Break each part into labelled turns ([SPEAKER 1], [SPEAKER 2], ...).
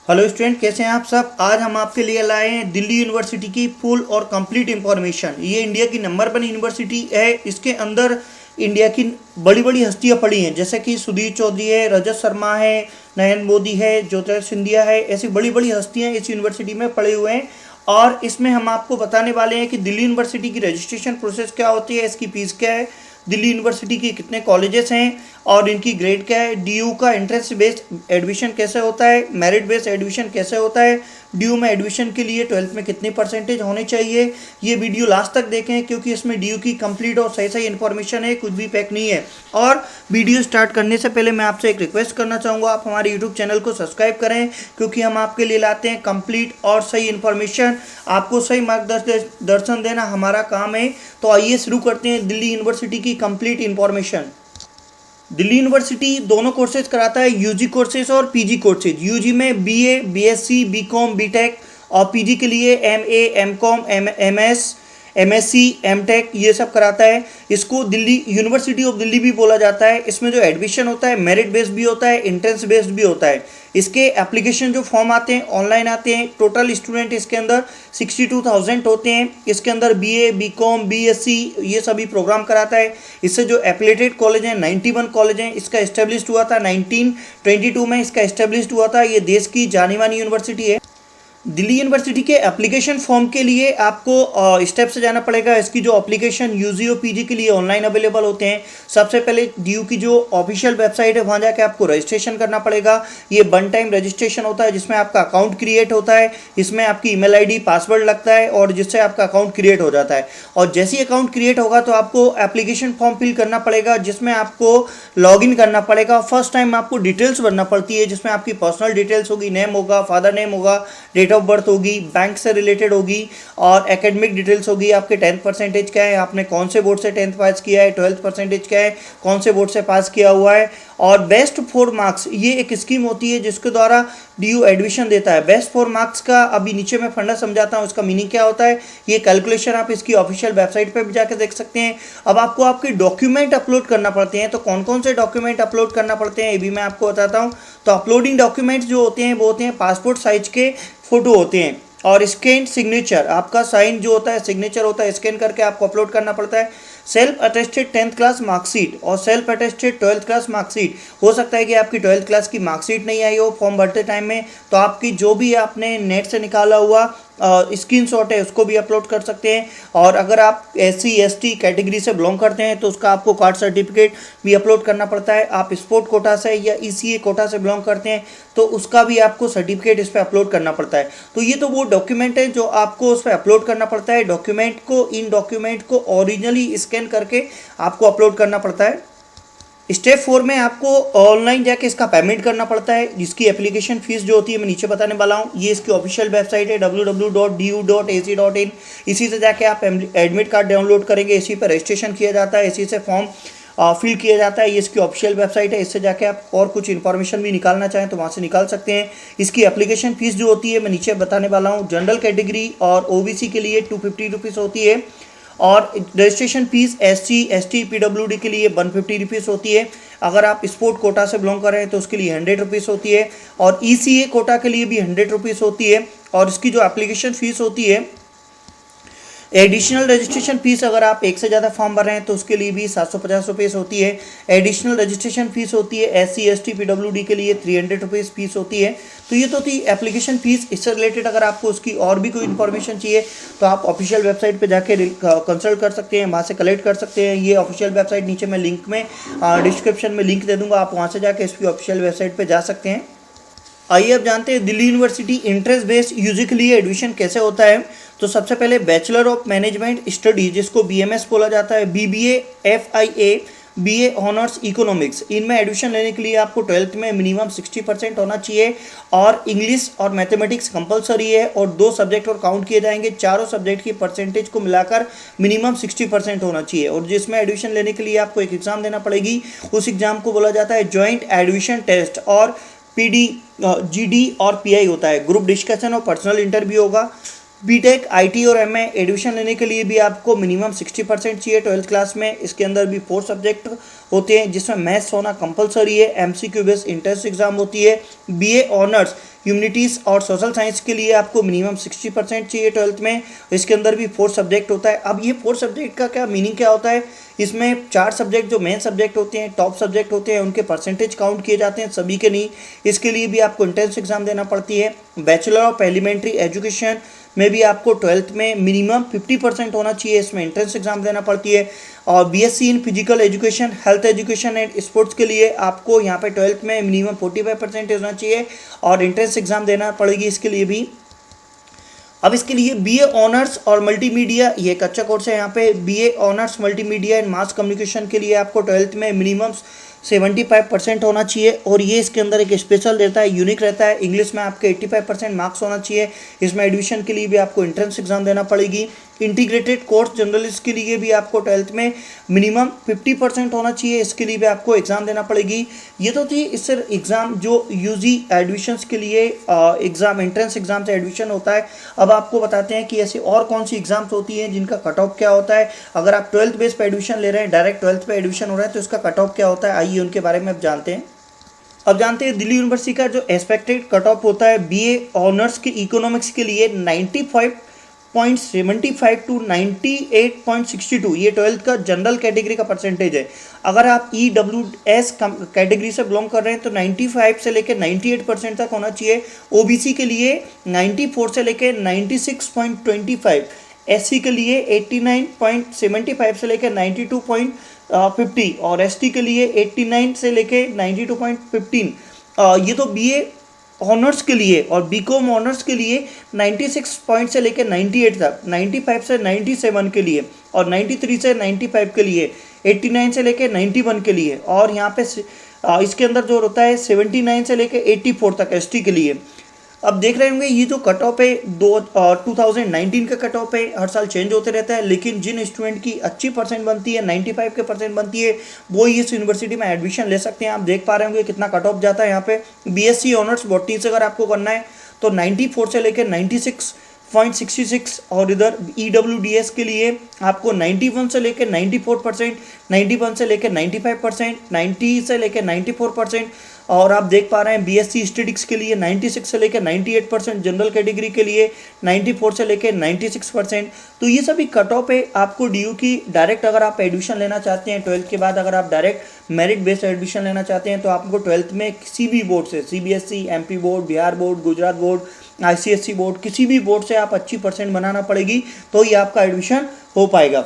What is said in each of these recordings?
[SPEAKER 1] Hello student, कैसे हैं आप सब। आज हम आपके लिए लाए हैं दिल्ली यूनिवर्सिटी की फुल और कंप्लीट इंफॉर्मेशन। ये इंडिया की नंबर 1 यूनिवर्सिटी है। इसके अंदर इंडिया की बड़ी बड़ी हस्तियां पढ़ी हैं, जैसे कि सुधीर चौधरी है, रजत शर्मा है, नयन मोदी है, ज्योतिरादित्य सिंधिया है। ऐसी बड़ी बड़ी हस्तियां इस यूनिवर्सिटी में पढ़े हुए हैं। और इसमें हम आपको बताने वाले हैं कि दिल्ली यूनिवर्सिटी की रजिस्ट्रेशन प्रोसेस क्या होती है, इसकी फीस क्या है, दिल्ली यूनिवर्सिटी की कितने कॉलेजेस हैं और इनकी ग्रेड क्या है, डीयू का एंट्रेंस बेस्ड एडमिशन कैसे होता है, मेरिट बेस्ड एडमिशन कैसे होता है, डीयू में एडमिशन के लिए 12th में कितनी परसेंटेज होनी चाहिए। ये वीडियो लास्ट तक देखें, क्योंकि इसमें डीयू की कंप्लीट और सही सही इन्फॉर्मेशन है, कुछ भी पैक नहीं है। और वीडियो स्टार्ट करने से पहले मैं आपसे एक रिक्वेस्ट करना चाहूँगा, आप हमारे यूट्यूब चैनल को सब्सक्राइब करें, क्योंकि हम आपके लिए लाते हैं कंप्लीट और सही इन्फॉर्मेशन। आपको सही मार्गदर्शन देना हमारा काम है। तो आइए शुरू करते हैं दिल्ली यूनिवर्सिटी की कंप्लीट इन्फॉर्मेशन। दिल्ली यूनिवर्सिटी दोनों कोर्सेज कराता है, यूजी कोर्सेज और पीजी कोर्सेज। यूजी में बीए, बीएससी, बीकॉम, बीटेक, और पीजी के लिए MA, MCom, MS, MSc, MTech ये सब कराता है। इसको दिल्ली यूनिवर्सिटी ऑफ दिल्ली भी बोला जाता है। इसमें जो एडमिशन होता है मेरिट बेस्ड भी होता है, एंट्रेंस बेस्ड भी होता है। इसके एप्लीकेशन जो फॉर्म आते हैं ऑनलाइन आते हैं। टोटल स्टूडेंट इसके अंदर 62,000 होते हैं। इसके अंदर बीए, बीकॉम, बीएससी ये सभी प्रोग्राम कराता है। इससे जो एफिलिएटेड कॉलेज हैं 91 कॉलेज हैं। इसका इस्टेब्लिश्ड हुआ था 1922 में, इसका इस्टेब्लिश्ड हुआ था। ये देश की जानी मानी यूनिवर्सिटी है। दिल्ली यूनिवर्सिटी के एप्लीकेशन फॉर्म के लिए आपको स्टेप से जाना पड़ेगा। इसकी जो एप्लीकेशन यूजी और पीजी के लिए ऑनलाइन अवेलेबल होते हैं। सबसे पहले डीयू की जो ऑफिशियल वेबसाइट है वहाँ जाके आपको रजिस्ट्रेशन करना पड़ेगा। ये वन टाइम रजिस्ट्रेशन होता है, जिसमें आपका अकाउंट क्रिएट होता है। इसमें आपकी ईमेल आईडी, पासवर्ड लगता है और जिससे आपका अकाउंट क्रिएट हो जाता है। और जैसे ही अकाउंट क्रिएट होगा तो आपको एप्लीकेशन फॉर्म फिल करना पड़ेगा, जिसमें आपको लॉगिन करना पड़ेगा। फर्स्ट टाइम आपको डिटेल्स भरना पड़ती है, जिसमें आपकी पर्सनल डिटेल्स होगी, नेम होगा, फादर नेम होगा, डेट ऑफ बर्थ होगी, बैंक से रिलेटेड होगी और एकेडमिक डिटेल्स होगी। आपके 10th परसेंटेज क्या है, आपने कौन से बोर्ड से 10th पास किया है, 12th परसेंटेज क्या है, कौन से बोर्ड से पास किया हुआ है। और बेस्ट 4 मार्क्स ये एक स्कीम होती है जिसके द्वारा डीयू एडमिशन देता है। बेस्ट 4 मार्क्स का अभी नीचे मैं फंडा समझाता हूँ, इसका मीनिंग क्या होता है। ये कैलकुलेशन आप इसकी ऑफिशियल वेबसाइट पर भी जाकर देख सकते हैं। अब आपको आपके डॉक्यूमेंट अपलोड करना पड़ते हैं। तो कौन कौन से डॉक्यूमेंट अपलोड करना पड़ते हैं ये भी मैं आपको बताता हूँ। तो अपलोडिंग डॉक्यूमेंट्स जो होते हैं वो होते हैं पासपोर्ट साइज के फोटो होते हैं और स्कैन सिग्नेचर, आपका साइन जो होता है, सिग्नेचर होता है, स्कैन करके आपको अपलोड करना पड़ता है। Self attested 10th class marksheet और self attested 12th class marksheet. हो सकता है कि आपकी 12th क्लास की मार्कशीट नहीं आई हो फॉर्म भरते टाइम में, तो आपकी जो भी आपने नेट से निकाला हुआ स्क्रीनशॉट है उसको भी अपलोड कर सकते हैं। और अगर आप SC ST कैटेगरी से बिलोंग करते हैं तो उसका आपको कास्ट सर्टिफिकेट भी अपलोड करना पड़ता है। आप स्पोर्ट कोटा से या ECA कोटा से बिलोंग करते हैं तो उसका भी आपको सर्टिफिकेट इस पर अपलोड करना पड़ता है। तो ये तो वो डॉक्यूमेंट है जो आपको उस पर अपलोड करना पड़ता है। इन डॉक्यूमेंट को ओरिजिनली स्कैन करके आपको अपलोड करना पड़ता है। स्टेप 4 में आपको ऑनलाइन जाके इसका पेमेंट करना पड़ता है, जिसकी एप्लीकेशन फीस जो होती है मैं नीचे बताने वाला हूँ। ये इसकी ऑफिशियल वेबसाइट है www.du.ac.in। इसी से जाके आप एडमिट कार्ड डाउनलोड करेंगे, इसी पर रजिस्ट्रेशन किया जाता है, इसी से फॉर्म फिल किया जाता है। ये इसकी ऑफिशियल वेबसाइट है। इससे जाके आप और कुछ इन्फॉर्मेशन भी निकालना चाहें तो वहाँ से निकाल सकते हैं। इसकी एप्लीकेशन फीस जो होती है मैं नीचे बताने वाला हूँ। जनरल कैटेगरी और OBC के लिए 250 रुपीज़ होती है और registration fees SC ST PWD के लिए 150 रुपीज़ होती है। अगर आप स्पोर्ट कोटा से बिलोंग कर रहे हैं तो उसके लिए 100 रुपीज़ होती है और ECA कोटा के लिए भी 100 रुपीज़ होती है। और इसकी जो एप्लीकेशन फ़ीस होती है, एडिशनल रजिस्ट्रेशन फीस अगर आप एक से ज़्यादा फॉर्म भर रहे हैं तो उसके लिए भी 750 रुपीज़ होती है। एडिशनल रजिस्ट्रेशन फीस होती है SC ST PWD के लिए 300 रुपीज़ फीस होती है। तो ये तो थी एप्लीकेशन फ़ीस। इससे रिलेटेड अगर आपको उसकी और भी कोई इन्फॉर्मेशन चाहिए तो आप ऑफिशियल वेबसाइट पे जाके कंसल्ट कर सकते हैं, वहाँ से कलेक्ट कर सकते हैं। ये ऑफिशियल वेबसाइट नीचे मैं लिंक में डिस्क्रिप्शन में लिंक दे दूँगा, आप वहाँ से जाके इसकी ऑफिशियल वेबसाइट पर जा सकते हैं। आइए अब जानते हैं Delhi university interest based UG के लिए एडमिशन कैसे होता है। तो सबसे पहले बैचलर ऑफ मैनेजमेंट स्टडी जिसको BMS बोला जाता है, BBA, FIA, BA honours economics, इनमें एडमिशन लेने के लिए आपको 12th में मिनिमम 60% होना चाहिए और इंग्लिश और मैथमेटिक्स कंपलसरी है और 2 सब्जेक्ट और काउंट किए जाएंगे। चारों सब्जेक्ट की परसेंटेज को मिलाकर मिनिमम 60% होना चाहिए। और जिसमें एडमिशन लेने के लिए आपको एक एग्ज़ाम देना पड़ेगी, उस एग्ज़ाम को बोला जाता है जॉइंट एडमिशन टेस्ट और PD GD और PI होता है। ग्रुप डिस्कशन और पर्सनल इंटरव्यू होगा। बीटेक, आईटी और एमए एडमिशन लेने के लिए भी आपको मिनिमम 60% चाहिए 12th क्लास में। इसके अंदर भी 4 सब्जेक्ट होते हैं जिसमें मैथ्स होना कंपलसरी है, एमसीक्यू बेस्ड इंट्रेंस एग्जाम होती है। बीए ऑनर्स ह्यूमैनिटीज़ और सोशल साइंस के लिए आपको मिनिमम 60% चाहिए 12th में। इसके अंदर भी 4 सब्जेक्ट होता है। अब ये 4 सब्जेक्ट का क्या मीनिंग क्या होता है, इसमें 4 सब्जेक्ट जो मेन सब्जेक्ट होते हैं, टॉप सब्जेक्ट होते हैं, उनके परसेंटेज काउंट किए जाते हैं, सभी के नहीं। इसके लिए भी आपको इंट्रेंस एग्जाम देना पड़ती है। बैचलर ऑफ एलिमेंट्री एजुकेशन में भी आपको 12th में मिनिमम 50% होना चाहिए, इसमें एंट्रेंस एग्जाम देना पड़ती है। और BSc in physical education, health education and sports के लिए आपको यहाँ पे 12th में मिनिमम 45% होना चाहिए और एंट्रेंस एग्जाम देना पड़ेगी इसके लिए भी। अब इसके लिए बीए ऑनर्स और मल्टीमीडिया, ये एक अच्छा कोर्स है यहाँ पे। BA honours multimedia and mass communication के लिए आपको 12th में मिनिमम 75% होना चाहिए और ये इसके अंदर एक स्पेशल रहता है, यूनिक रहता है। इंग्लिश में आपके 85% मार्क्स होना चाहिए। इसमें एडमिशन के लिए भी आपको एंट्रेंस एग्जाम देना पड़ेगी। इंटीग्रेटेड कोर्स जर्नलिस्ट के लिए भी आपको 12th में मिनिमम 50% होना चाहिए, इसके लिए भी आपको एग्ज़ाम देना पड़ेगी। ये तो थी इससे एग्ज़ाम जो यूजी एडमिशन्स के लिए एग्ज़ाम, एंट्रेंस एग्जाम से एडमिशन होता है। अब आपको बताते हैं कि ऐसी और कौन सी एग्जाम्स होती हैं जिनका कट ऑफ क्या होता है। अगर आप 12th बेस पे एडमिशन ले रहे हैं, डायरेक्ट 12th पे एडमिशन हो रहा है, तो इसका कट ऑफ क्या होता है, आइए उनके बारे में अब जानते हैं। अब जानते हैं दिल्ली यूनिवर्सिटी का जो एक्सपेक्टेड कट ऑफ होता है बीए ऑनर्स के इकोनॉमिक्स के लिए 95.75 टू 98.62, ये 12th का जनरल कैटेगरी का परसेंटेज है। अगर आप EWS कैटेगरी से बिलोंग कर रहे हैं तो 95 से लेकर 98% तक होना चाहिए। ओबीसी के लिए 94 से लेकर 96.25, एससी के लिए 89.75 से लेकर 92.50 और एसटी के लिए 89 से लेकर 92.15। ये तो बीए ऑनर्स के लिए। और बीकॉम ऑनर्स के लिए 96 पॉइंट से लेकर 98 तक, 95 से 97 के लिए और 93 से 95 के लिए, 89 से लेकर 91 के लिए और यहाँ पे इसके अंदर जो होता है 79 से लेकर 84 तक एसटी के लिए। अब देख रहे होंगे ये जो कट ऑफ है 2019 का कट ऑफ है, हर साल चेंज होते रहता है, लेकिन जिन स्टूडेंट की अच्छी परसेंट बनती है, 95 के परसेंट बनती है, वो इस यूनिवर्सिटी में एडमिशन ले सकते हैं। आप देख पा रहे होंगे कितना कट ऑफ जाता है यहाँ पे। बीएससी ऑनर्स बॉटनी से अगर आपको करना है तो 94 से लेकर 96.66 और इधर EWDS के लिए आपको 91 से लेकर 94%, 91 से लेकर 95%, 90 से लेकर 94%। और आप देख पा रहे हैं बीएससी स्टैटिस्टिक्स के लिए 96 से लेकर 98%, जनरल कैटेगरी के लिए 94 से लेकर 96%। तो ये सभी कट ऑफ है आपको डीयू की। डायरेक्ट अगर आप एडमिशन लेना चाहते हैं 12th के बाद, अगर आप डायरेक्ट मेरिट बेस्ड एडमिशन लेना चाहते हैं तो आपको 12th में किसी भी बोर्ड से, CBSE, MP board, Bihar board, Gujarat board, ICSE board, किसी भी बोर्ड से आप अच्छी परसेंट बनाना पड़ेगी तो ये आपका एडमिशन हो पाएगा।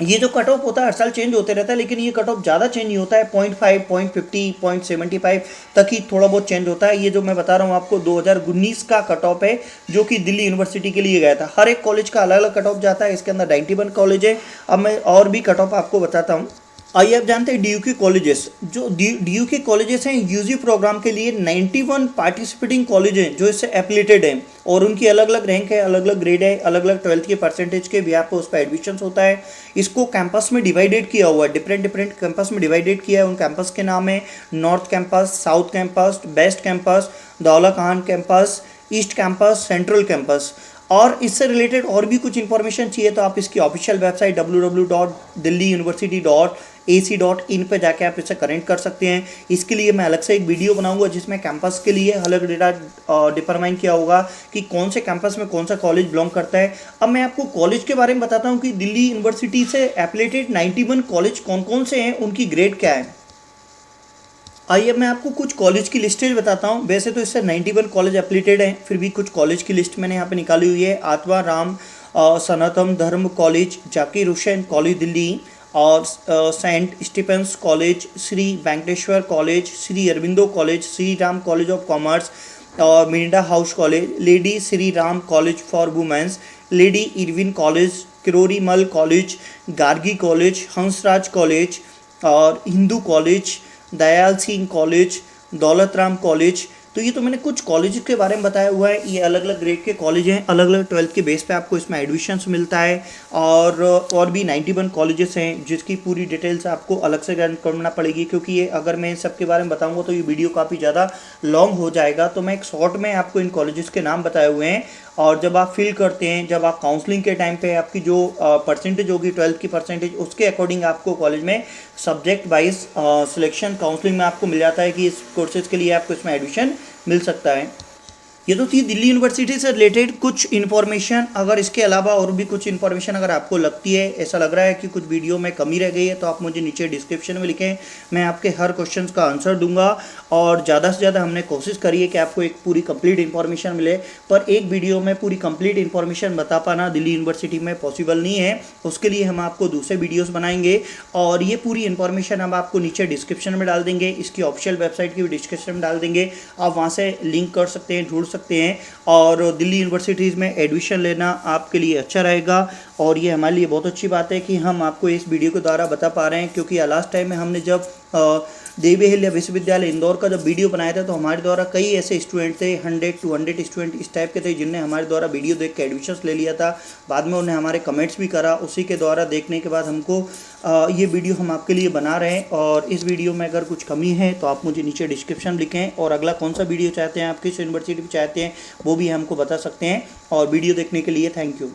[SPEAKER 1] ये जो कट ऑफ होता है हर साल चेंज होते रहता है, लेकिन ये कट ऑफ ज़्यादा चेंज नहीं होता है, 0.5, 0.50, 0.75 तक ही थोड़ा बहुत चेंज होता है। ये जो मैं बता रहा हूँ आपको 2019 का कट ऑफ है जो कि दिल्ली यूनिवर्सिटी के लिए गया था। हर एक कॉलेज का अलग अलग कट ऑफ जाता है, इसके अंदर 91 कॉलेज है। अब मैं और भी कट ऑफ आपको बताता हूँ। आइए आप जानते हैं डीयू के कॉलेजेस। जो डीयू के कॉलेजेस हैं यूजी प्रोग्राम के लिए 91 पार्टिसिपेटिंग कॉलेज हैं जो इससे एफिलिएटेड हैं और उनकी अलग अलग रैंक है, अलग अलग ग्रेड है, अलग अलग 12th के परसेंटेज के भी आपको उस पर एडमिशन होता है। इसको कैंपस में डिवाइडेड किया हुआ है, डिफरेंट कैंपस में डिवाइडेड किया है। उन कैंपस के नाम है north campus, south campus, west campus, Dhaula Kuan campus, east campus, central campus. और इससे रिलेटेड और भी कुछ इन्फॉर्मेशन चाहिए तो आप इसकी ऑफिशियल वेबसाइट www.delhiuniversity.ac.in पे जाके आप इसे कनेक्ट कर सकते हैं। इसके लिए मैं अलग से एक वीडियो बनाऊंगा जिसमें कैंपस के लिए अलग डेटा डिटरमाइन किया होगा कि कौन से कैंपस में कौन सा कॉलेज बिलोंग करता है। अब मैं आपको कॉलेज के बारे में बताता हूँ कि दिल्ली यूनिवर्सिटी से एफिलिएटेड 91 कॉलेज कौन कौन से हैं, उनकी ग्रेड क्या है। आइए मैं आपको कुछ कॉलेज की लिस्टेज बताता हूँ। वैसे तो इससे 91 कॉलेज एफिलिएटेड हैं, फिर भी कुछ कॉलेज की लिस्ट मैंने यहाँ पे निकाली हुई है। आत्मा राम सनातन धर्म कॉलेज, जाकिर हुसैन कॉलेज दिल्ली और saint Stephen's college, Shri Venkateswara college, Shri Aurobindo college, Shri Ram college of commerce और Miranda house college, lady Shri Ram college for womens, lady Irwin college, Kirorimal college, Gargi college, Hansraj college और Hindu college, Dyal Singh college, Daulat Ram college. तो तो ये तो मैंने कुछ कॉलेज के बारे में बताया हुआ है। ये अलग अलग ग्रेड के कॉलेज हैं, अलग अलग 12th के बेस पे आपको इसमें एडमिशन्स मिलता है। और भी 91 कॉलेजेस हैं जिसकी पूरी डिटेल्स आपको अलग से करना पड़ेगी, क्योंकि ये अगर मैं सब के बारे में बताऊंगा तो ये वीडियो काफ़ी ज़्यादा लॉन्ग हो जाएगा। तो मैं एक शॉर्ट में आपको इन कॉलेजेस के नाम बताए हुए हैं, और जब आप फिल करते हैं, जब आप काउंसलिंग के टाइम पे आपकी जो परसेंटेज होगी 12th की परसेंटेज, उसके अकॉर्डिंग आपको कॉलेज में सब्जेक्ट वाइज सिलेक्शन काउंसलिंग में आपको मिल जाता है कि इस कोर्सेज के लिए आपको इसमें एडमिशन मिल सकता है। ये तो थी दिल्ली यूनिवर्सिटी से रिलेटेड कुछ इन्फॉर्मेशन। अगर इसके अलावा और भी कुछ इन्फॉर्मेशन अगर आपको लगती है, ऐसा लग रहा है कि कुछ वीडियो में कमी रह गई है, तो आप मुझे नीचे डिस्क्रिप्शन में लिखें, मैं आपके हर क्वेश्चन का आंसर दूंगा। और ज़्यादा से ज़्यादा हमने कोशिश करी है कि आपको एक पूरी कंप्लीट इन्फॉर्मेशन मिले, पर एक वीडियो में पूरी कंप्लीट इन्फॉर्मेशन बता पाना दिल्ली यूनिवर्सिटी में पॉसिबल नहीं है। उसके लिए हम आपको दूसरे वीडियोज़ बनाएंगे, और ये पूरी इन्फॉर्मेशन हम आपको नीचे डिस्क्रिप्शन में डाल देंगे। इसकी ऑफिशियल वेबसाइट की भी डिस्क्रिप्शन में डाल देंगे, आप वहाँ से लिंक कर सकते हैं, ढूंढ सकते हैं, और दिल्ली यूनिवर्सिटीज़ में एडमिशन लेना आपके लिए अच्छा रहेगा। और ये हमारे लिए बहुत अच्छी बात है कि हम आपको इस वीडियो के द्वारा बता पा रहे हैं, क्योंकि लास्ट टाइम में हमने जब देवी अहिल्या विश्वविद्यालय इंदौर का जब वीडियो बनाया था, तो हमारे द्वारा कई ऐसे स्टूडेंट थे, 100-200 स्टूडेंट इस टाइप के थे, जिनने हमारे द्वारा वीडियो देख के एडमिशन्स ले लिया था। बाद में उन्हें हमारे कमेंट्स भी करा, उसी के द्वारा देखने के बाद हमको ये वीडियो हम आपके लिए बना रहे हैं। और इस वीडियो में अगर कुछ कमी है तो आप मुझे नीचे डिस्क्रिप्शन लिखें, और अगला कौन सा वीडियो चाहते हैं, आप किस यूनिवर्सिटी में चाहते हैं, वो भी हमको बता सकते हैं। और वीडियो देखने के लिए थैंक यू।